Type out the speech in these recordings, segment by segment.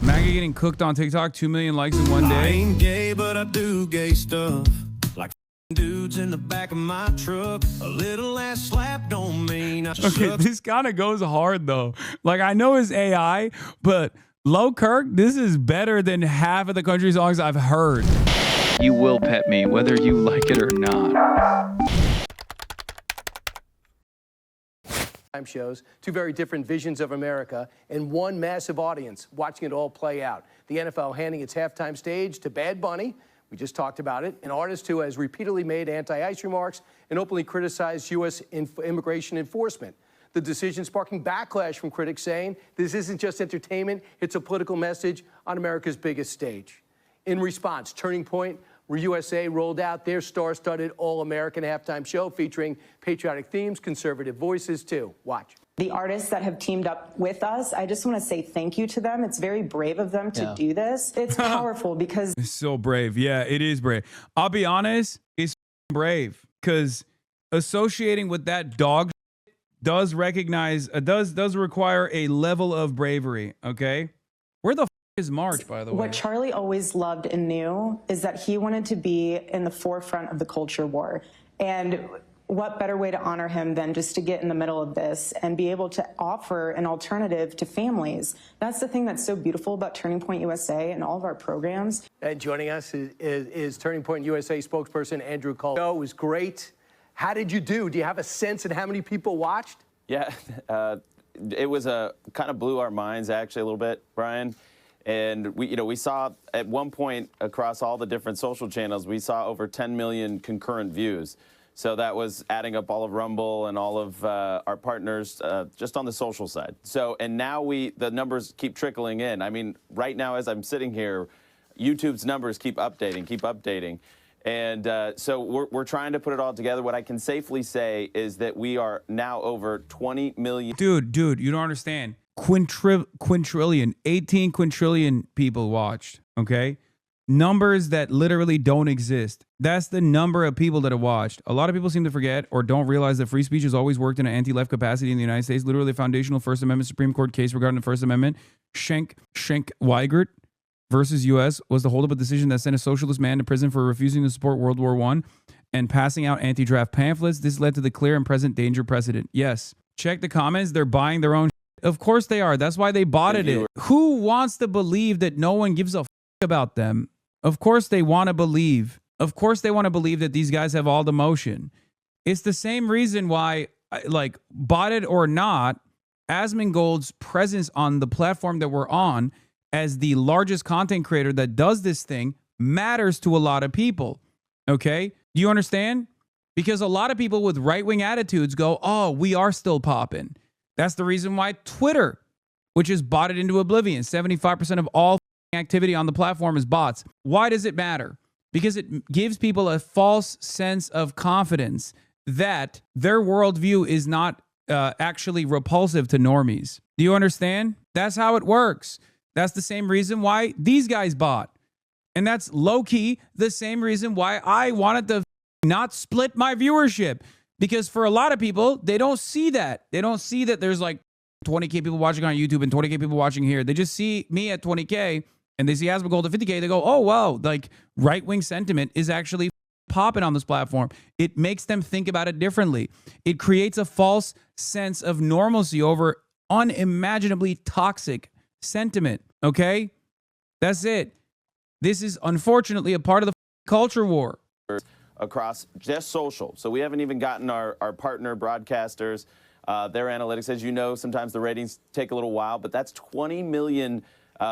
MAGA getting cooked on TikTok, 2 million likes in one I day. ain't gay, but I do gay stuff. Like dudes in the back of my truck. A little ass slap don't mean I Okay, suck. this kind of goes hard though. Like, I know it's AI, but Low Kirk, this is better than half of the country songs I've heard. You will pet me, whether you like it or not. Shows, two very different visions of America, and one massive audience watching it all play out. The NFL handing its halftime stage to Bad Bunny. We just talked about it. An artist who has repeatedly made anti-ICE remarks and openly criticized U.S. immigration enforcement. The decision sparking backlash from critics saying this isn't just entertainment, it's a political message on America's biggest stage. In response, Turning Point USA rolled out their star-studded all-American halftime show featuring patriotic themes, conservative voices too. Watch. The artists that have teamed up with us, I just want to say thank you to them. It's very brave of them to do this. It's powerful because It's so brave. Yeah, it is brave. I'll be honest, it's brave because associating with that dog does require a level of bravery. Okay, where the is March, by the way? what Charlie always loved and knew is that he wanted to be in the forefront of the culture war. And what better way to honor him than just to get in the middle of this and be able to offer an alternative to families. That's the thing that's so beautiful about Turning Point USA and all of our programs. And joining us is Turning Point USA spokesperson Andrew Cole. It was great. How did you do? Do you have a sense of how many people watched? Yeah, it was kind of blew our minds actually a little bit, Brian. And we saw at one point across all the different social channels, we saw over 10 million concurrent views. So that was adding up all of Rumble and all of our partners just on the social side. So, and now the numbers keep trickling in. I mean, right now as I'm sitting here, YouTube's numbers keep updating. And so we're trying to put it all together. What I can safely say is that we are now over 20 million. Dude, you don't understand. Quintillion, 18 quintillion people watched, okay? Numbers that literally don't exist. That's the number of people that have watched. A lot of people seem to forget or don't realize that free speech has always worked in an anti-left capacity in the United States. Literally, a foundational First Amendment Supreme Court case regarding the First Amendment, Schenck-Weigert versus U.S. was to hold up a decision that sent a socialist man to prison for refusing to support World War I and passing out anti-draft pamphlets. This led to the clear and present danger precedent. Yes. Check the comments. They're buying their own. Of course they are. That's why they botted it. Who wants to believe that no one gives a about them? Of course they want to believe. Of course they want to believe that these guys have all the motion. It's the same reason why, like, botted or not, Asmongold's presence on the platform that we're on as the largest content creator that does this thing matters to a lot of people. Okay? Do you understand? Because a lot of people with right-wing attitudes go, oh, we are still popping. That's the reason why Twitter, which is botted into oblivion, 75% of all activity on the platform is bots. Why does it matter? Because it gives people a false sense of confidence that their worldview is not actually repulsive to normies. Do you understand? That's how it works. That's the same reason why these guys bought. And that's low-key the same reason why I wanted to not split my viewership. Because for a lot of people, they don't see that. They don't see that there's like 20K people watching on YouTube and 20K people watching here. They just see me at 20K and they see Asmongold at 50K. They go, oh, wow, like right-wing sentiment is actually popping on this platform. It makes them think about it differently. It creates a false sense of normalcy over unimaginably toxic sentiment, okay? That's it. This is unfortunately a part of the culture war. Across just social. So we haven't even gotten our partner broadcasters, their analytics. As you know, sometimes the ratings take a little while, but that's 20 million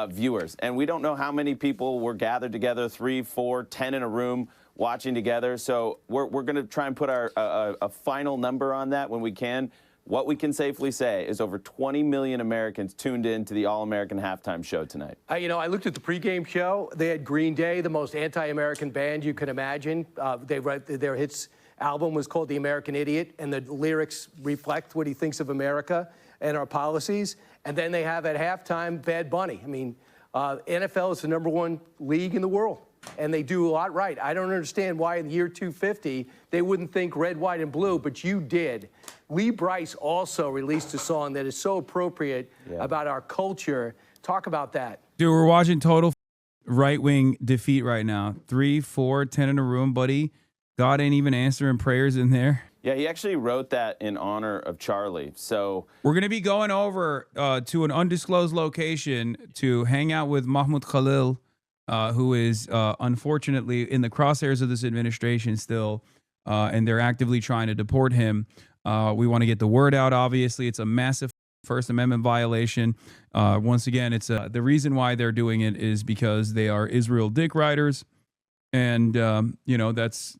viewers. And we don't know how many people were gathered together, 3, 4, 10 in a room watching together. So we're going to try and put a final number on that when we can. What we can safely say is over 20 million Americans tuned in to the All-American Halftime Show tonight. I looked at the pregame show. They had Green Day, the most anti-American band you could imagine. Their hits album was called The American Idiot, and the lyrics reflect what he thinks of America and our policies. And then they have at halftime Bad Bunny. I mean, NFL is the #1 league in the world, and they do a lot right. I don't understand why in the year 250 they wouldn't think red, white, and blue, but you did. Lee Brice also released a song that is so appropriate about our culture. Talk about that. Dude, we're watching total right-wing defeat right now. 3, 4, 10 in a room, buddy. God ain't even answering prayers in there. Yeah, he actually wrote that in honor of Charlie. So we're going to be going over to an undisclosed location to hang out with Mahmoud Khalil, who is unfortunately in the crosshairs of this administration still, and they're actively trying to deport him. We want to get the word out, obviously. It's a massive First Amendment violation. Once again, it's the reason why they're doing it is because they are Israel dick riders. And, you know, that's...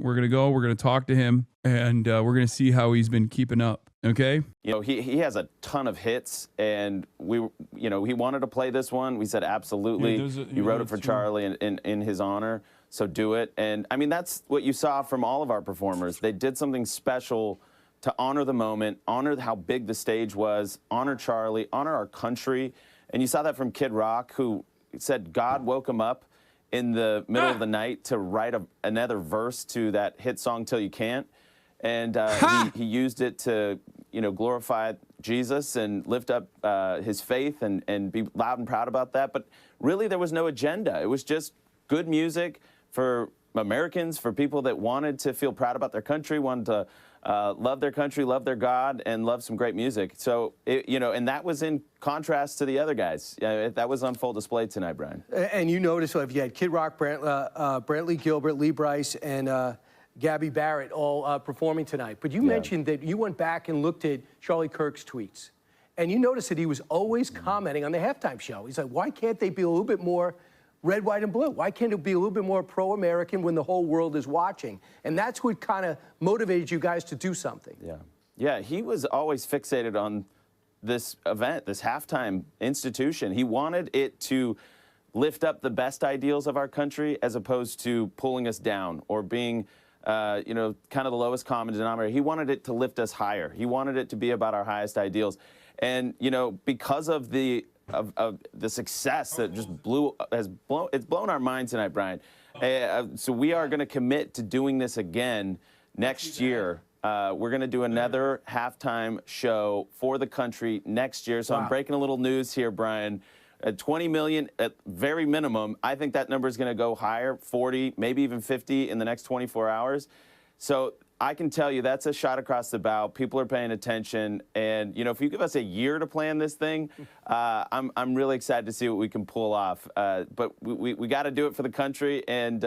We're going to talk to him, and we're going to see how he's been keeping up, okay? You know, he has a ton of hits, and he wanted to play this one. We said, absolutely. Yeah, he wrote it for Charlie in his honor, so do it. And, I mean, that's what you saw from all of our performers. They did something special to honor the moment, honor how big the stage was, honor Charlie, honor our country. And you saw that from Kid Rock, who said God woke him up in the middle of the night to write another verse to that hit song Till You Can't, and he used it to glorify Jesus and lift up his faith and be loud and proud about that. But really there was no agenda. It was just good music for Americans, for people that wanted to feel proud about their country, wanted to love their country, love their God, and love some great music. So, and that was in contrast to the other guys. That was on full display tonight, Brian. And you noticed, if you had Kid Rock, Brantley Gilbert, Lee Brice, and Gabby Barrett all performing tonight. But you mentioned that you went back and looked at Charlie Kirk's tweets. And you noticed that he was always commenting on the halftime show. He's like, why can't they be a little bit more red, white, and blue? Why can't it be a little bit more pro-American when the whole world is watching? And that's what kind of motivated you guys to do something. Yeah, he was always fixated on this event, this halftime institution. He wanted it to lift up the best ideals of our country as opposed to pulling us down or being, kind of the lowest common denominator. He wanted it to lift us higher. He wanted it to be about our highest ideals. And, because of the success that just it's blown our minds tonight, Brian. So we are going to commit to doing this again next year. We're going to do another halftime show for the country next year. So I'm breaking a little news here, Brian. 20 million at very minimum. I think that number is going to go higher, 40, maybe even 50 in the next 24 hours. So I can tell you that's a shot across the bow. People are paying attention. And, if you give us a year to plan this thing, I'm really excited to see what we can pull off. But we got to do it for the country. And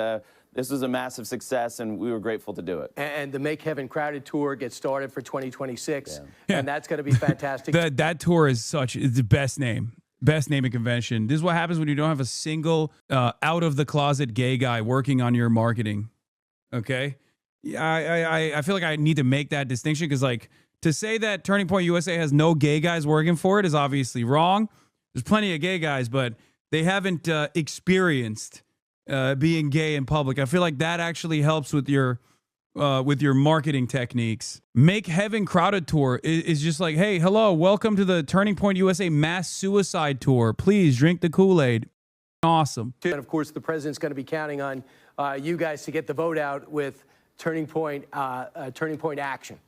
this was a massive success, and we were grateful to do it. And the Make Heaven Crowded tour gets started for 2026. Yeah. And that's going to be fantastic. That tour is it's the best name. Best naming convention. This is what happens when you don't have a single out-of-the-closet gay guy working on your marketing. Okay? I feel like I need to make that distinction because, to say that Turning Point USA has no gay guys working for it is obviously wrong. There's plenty of gay guys, but they haven't experienced being gay in public. I feel like that actually helps with your marketing techniques. Make Heaven Crowded tour is just like, hey, hello, welcome to the Turning Point USA mass suicide tour. Please drink the Kool-Aid. Awesome. And of course, the president's going to be counting on you guys to get the vote out with Turning Point action.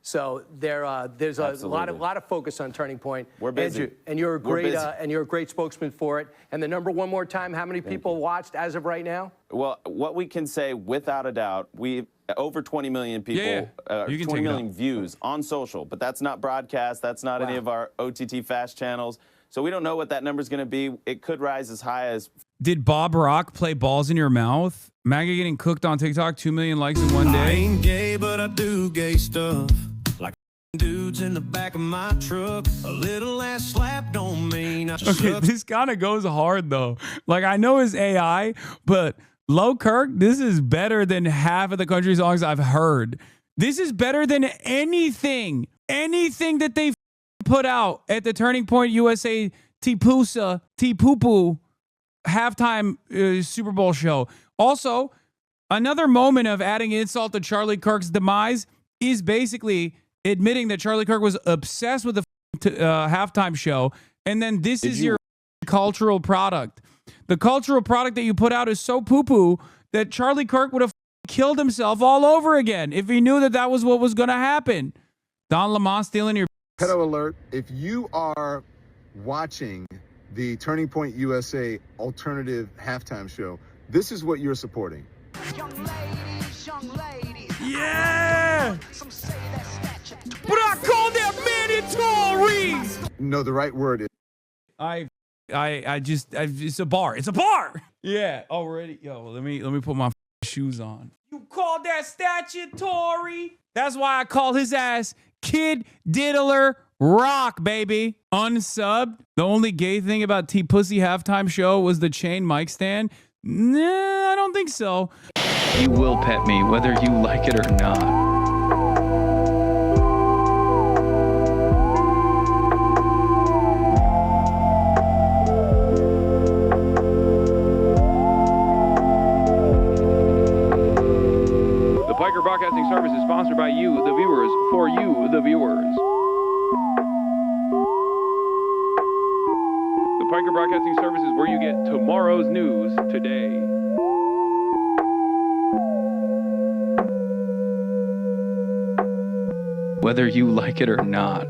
So there's a lot of focus on Turning Point. We're busy. And you're a great spokesman for it. And the number, one more time, how many people watched as of right now? Well, what we can say without a doubt, we over 20 million people, 20 million views on social, but that's not broadcast. That's not any of our OTT fast channels. So we don't know what that number is going to be. It could rise as high as. Did Bob Rock play balls in your mouth? MAGA getting cooked on TikTok, 2 million likes in one day. I ain't gay, but I do gay stuff. Like dudes in the back of my truck. A little ass slap don't mean I Okay, this kind of goes hard though. I know it's AI, but Low Kirk, this is better than half of the country songs I've heard. This is better than anything that they put out at the Turning Point USA T-Poo-Poo halftime Super Bowl show. Also, another moment of adding insult to Charlie Kirk's demise is basically admitting that Charlie Kirk was obsessed with the halftime show, and then this is your cultural product. The cultural product that you put out is so poo-poo that Charlie Kirk would have killed himself all over again if he knew that was what was going to happen. Don Lemon stealing your... Pedo alert, if you are watching the Turning Point USA alternative halftime show, this is what you're supporting. Yeah! But I call that mandatory! No, the right word is It's a bar. It's a bar! Yeah, already. Yo, let me put my shoes on. You call that statutory? That's why I call his ass Kid Diddler Rock, baby. Unsubbed. The only gay thing about T-Pussy halftime show was the chain mic stand. Nah, I don't think so. You will pet me whether you like it or not. The Piker Broadcasting Service is sponsored by you, the viewers, for you, the viewers. The Piker Broadcasting Service is where you get tomorrow's news today. Whether you like it or not.